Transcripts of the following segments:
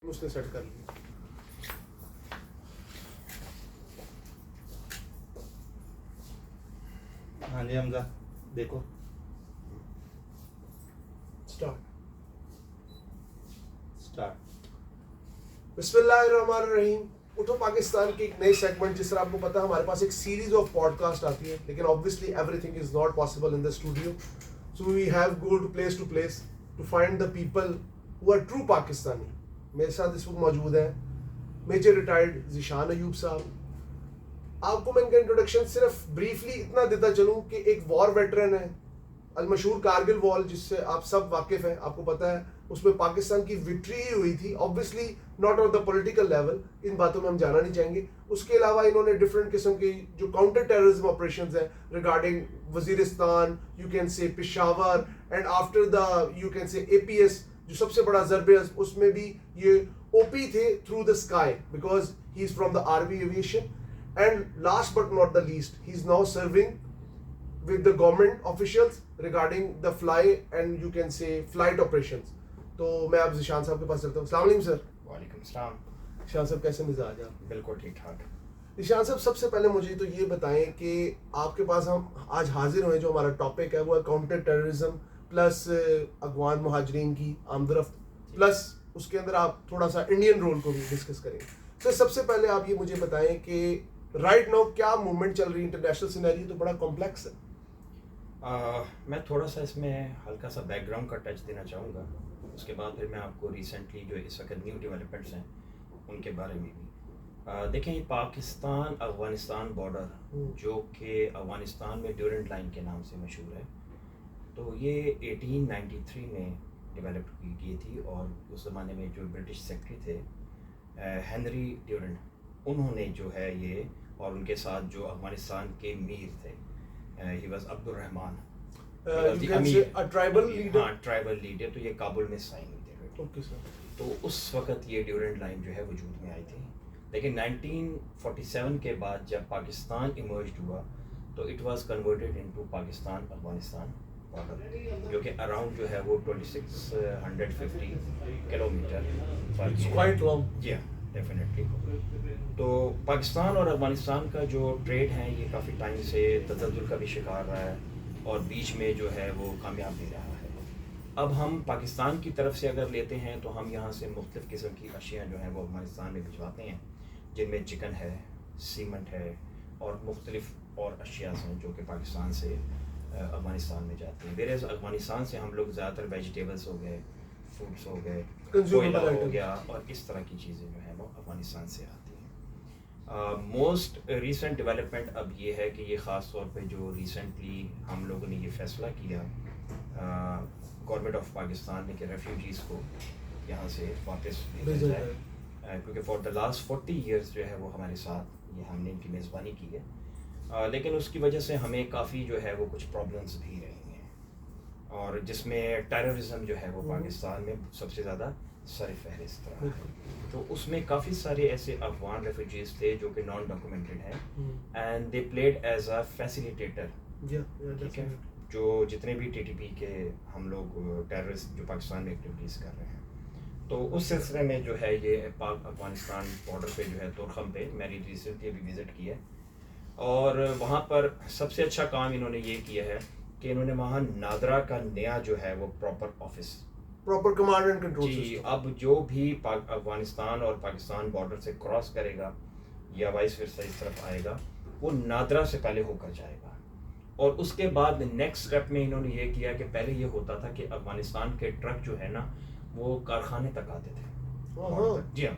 اس نے سیٹ کر لی. ہاں جی حمزہ دیکھو اسٹارٹ. بسم اللہ الرحمن الرحیم. اٹھو پاکستان کی ایک نئی سیگمنٹ. جس طرح آپ کو پتا ہے ہمارے پاس ایک سیریز آف پوڈ کاسٹ آتی ہے, لیکن obviously everything is not possible in the studio, so we have go to place to find the people who are true Pakistani. میرے ساتھ اس وقت موجود ہیں میجر ریٹائرڈ ذیشان ایوب صاحب. آپ کو میں ان کا انٹروڈکشن صرف بریفلی اتنا دیتا چلوں کہ ایک وار ویٹرن ہے, المشہور کارگل وار جس سے آپ سب واقف ہیں, آپ کو پتا ہے اس میں پاکستان کی وکٹری ہی ہوئی تھی. obviously not on the political level, ان باتوں میں ہم جانا نہیں چاہیں گے. اس کے علاوہ انہوں نے ڈفرینٹ قسم کی جو کاؤنٹر ٹیررزم آپریشنز ہیں regarding Waziristan, you can say Peshawar, and after the you can say a P S جو سب سے بڑا ضرب ہے, اس میں بھی یہ او پی تھے through the sky because he is from the army aviation. And last but not the least, he is now serving with the government officials regarding the fly and you can say flight operations. تو میں آپ ذیشان صاحب کے پاس چلتا ہوں. السلام علیکم سر. وعلیکم السلام. ذیشان صاحب کیسے مزاج ہیں آپ؟ بالکل ٹھیک ٹھاک. ذیشان صاحب سب سے پہلے مجھے تو یہ بتائیں کہ آپ کے پاس ہم آج حاضر ہوئے, جو ہمارا ٹاپک ہے وہ ہے کاؤنٹر ٹیررزم پلس افغان مہاجرین کی آمدرفت, پلس اس کے اندر آپ تھوڑا سا انڈین رول کو بھی ڈسکس کریں. سر سب سے پہلے آپ یہ مجھے بتائیں کہ رائٹ ناؤ کیا موومنٹ چل رہی ہے, انٹرنیشنل سینیریو تو بڑا کمپلیکس ہے. میں تھوڑا سا اس میں ہلکا سا بیک گراؤنڈ کا ٹچ دینا چاہوں گا, اس کے بعد پھر میں آپ کو ریسنٹلی جو اس وقت نیو ڈیولپمنٹس ہیں ان کے بارے میں بھی. دیکھیں, یہ پاکستان افغانستان بارڈر جو کہ افغانستان میں ڈیورنٹ لائن کے نام سے مشہور ہے, تو یہ 1893 میں ڈیولپ کی تھی. اور اس زمانے میں جو برٹش سیکرٹری تھے ہنری ڈیورنٹ, انہوں نے جو ہے یہ, اور ان کے ساتھ جو افغانستان کے میر تھے he was Abdul Rahman, tribal leader, تو یہ کابل میں سائن ہوئے تھے. Okay sir. تو اس وقت یہ ڈیورنٹ لائن جو ہے وجود میں آئی تھی. لیکن 1947 کے بعد جب پاکستان ایمرجڈ ہوا تو it was converted into Pakistan Afghanistan border, جو کہ اراؤنڈ جو ہے وہ 2650 کلومیٹر. جی ہاں ڈیفینیٹلی. تو پاکستان اور افغانستان کا جو ٹریڈ ہے یہ کافی ٹائم سے تزلزل کا بھی شکار رہا ہے, اور بیچ میں جو ہے وہ کامیاب بھی رہا ہے. اب ہم پاکستان کی طرف سے اگر لیتے ہیں تو ہم یہاں سے مختلف قسم کی اشیاء جو ہیں وہ افغانستان میں بھجواتے ہیں, جن میں چکن ہے, سیمنٹ ہے, اور مختلف اور اشیاء ہیں جو کہ پاکستان سے افغانستان میں جاتے ہیں. ویریز افغانستان سے ہم لوگ زیادہ تر ویجیٹیبلس ہو گئے, فروٹس ہو گئے, کوئلہ ہو گیا, اور اس طرح کی چیزیں جو ہیں وہ افغانستان سے آتی ہیں. موسٹ ریسنٹ ڈیولپمنٹ اب یہ ہے کہ یہ خاص طور پہ جو ریسنٹلی ہم لوگوں نے یہ فیصلہ کیا گورنمنٹ آف پاکستان نے کہ ریفیوجیز کو یہاں سے واپس بھیجا جائے, کیونکہ فار دا لاسٹ 40 ایئرس جو ہے وہ ہمارے ساتھ یہ ہم نے ان کی میزبانی کی ہے. لیکن اس کی وجہ سے ہمیں کافی جو ہے وہ کچھ پرابلمس بھی رہی ہیں, اور جس میں ٹیررزم جو ہے وہ پاکستان میں سب سے زیادہ سر فہرست رہا ہے. تو اس میں کافی سارے ایسے افغان ریفیوجیز تھے جو کہ نان ڈاکومنٹڈ ہیں, and they played as a facilitator. ٹھیک ہے, جو جتنے بھی ٹی ٹی پی کے ہم لوگ ٹیررسٹ جو پاکستان میں ایکٹیویٹیز کر رہے ہیں, تو اس سلسلے میں جو ہے یہ پاک افغانستان بارڈر پہ جو ہے تورخم پہ میں نے ریسنٹلی ابھی وزٹ کیا ہے, اور وہاں پر سب سے اچھا کام انہوں نے یہ کیا ہے کہ انہوں نے وہاں نادرا کا نیا جو ہے وہ proper office, proper command and control system. اب جو بھی افغانستان اور پاکستان بارڈر سے کراس کرے گا یا وائس ورسا اس طرف آئے گا, وہ نادرا سے پہلے ہو کر جائے گا. اور اس کے بعد نیکسٹ اسٹیپ میں انہوں نے یہ کیا کہ پہلے یہ ہوتا تھا کہ افغانستان کے ٹرک جو ہے نا وہ کارخانے تک آتے تھے. جی ہاں,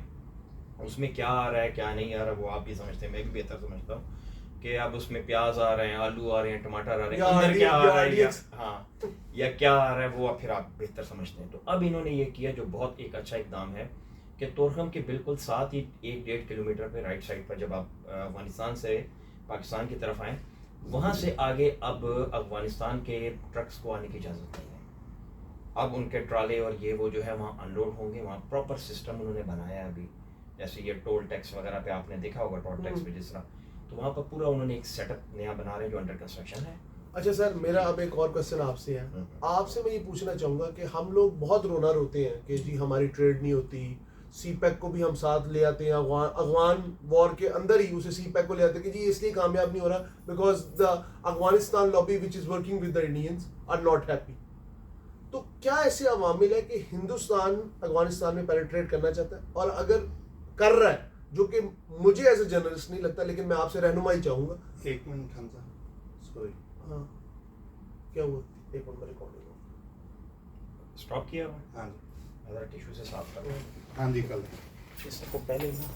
اس میں کیا آ رہا ہے کیا نہیں آ رہا وہ آپ بھی سمجھتے ہیں, میں بھی بہتر سمجھتا ہوں کہ اب اس میں پیاز آ رہے ہیں, آلو آ رہے ہیں, ٹماٹر آ رہے ہیں, اندر کیا آ رہا ہے, ہاں, یا کیا آ رہا ہے وہ پھر آپ بہتر سمجھتے ہیں. تو اب انہوں نے یہ کیا جو بہت ایک اچھا اقدام ہے کہ تورخم کے بالکل ساتھ ہی 1-1.5 کلومیٹر پہ رائٹ سائڈ پر جب آپ افغانستان سے پاکستان کی طرف آئیں, وہاں سے آگے اب افغانستان کے ٹرکس کو آنے کی اجازت نہیں ہے. اب ان کے ٹرالے اور یہ وہ جو ہے وہاں ان لوڈ ہوں گے. وہاں پراپر سسٹم انہوں نے بنایا ہے ابھی, جیسے یہ ٹول ٹیکس وغیرہ پہ آپ نے دیکھا ہوگا, ٹول ٹیکس پہ جس طرح, تو وہاں پر پورا انہوں نے ایک سیٹ اپ نیا بنا رہے ہیں جو انڈر کنسٹرکشن ہے. اچھا سر, میرا اب ایک اور کوشچن آپ سے ہے. آپ سے میں یہ پوچھنا چاہوں گا کہ ہم لوگ بہت رونا روتے ہیں کہ جی ہماری ٹریڈ نہیں ہوتی, سی پیک کو بھی ہم ساتھ لے آتے ہیں, افغان وار کے اندر ہی اسے سی پیک کو لے آتے ہیں کہ جی اس لیے کامیاب نہیں ہو رہا because the Afghanistan lobby which is working with the Indians are not happy. تو کیا ایسے عوامل ہے کہ ہندوستان افغانستان میں پینیٹریٹ کرنا چاہتا ہے, اور اگر کر رہا ہے, جو کہ مجھے ایز اے جرنلسٹ نہیں لگتا, لیکن میں آپ سے رہنمائی چاہوں گا. ایک منٹ حمزہ, سوری ہاں کیا ہوا, ایک منٹ میں ریکارڈنگ اسٹاپ کیا ہوا, ہاں جی ذرا ٹیشو سے صاف کر ہاں جی کل اس کو پہلے نا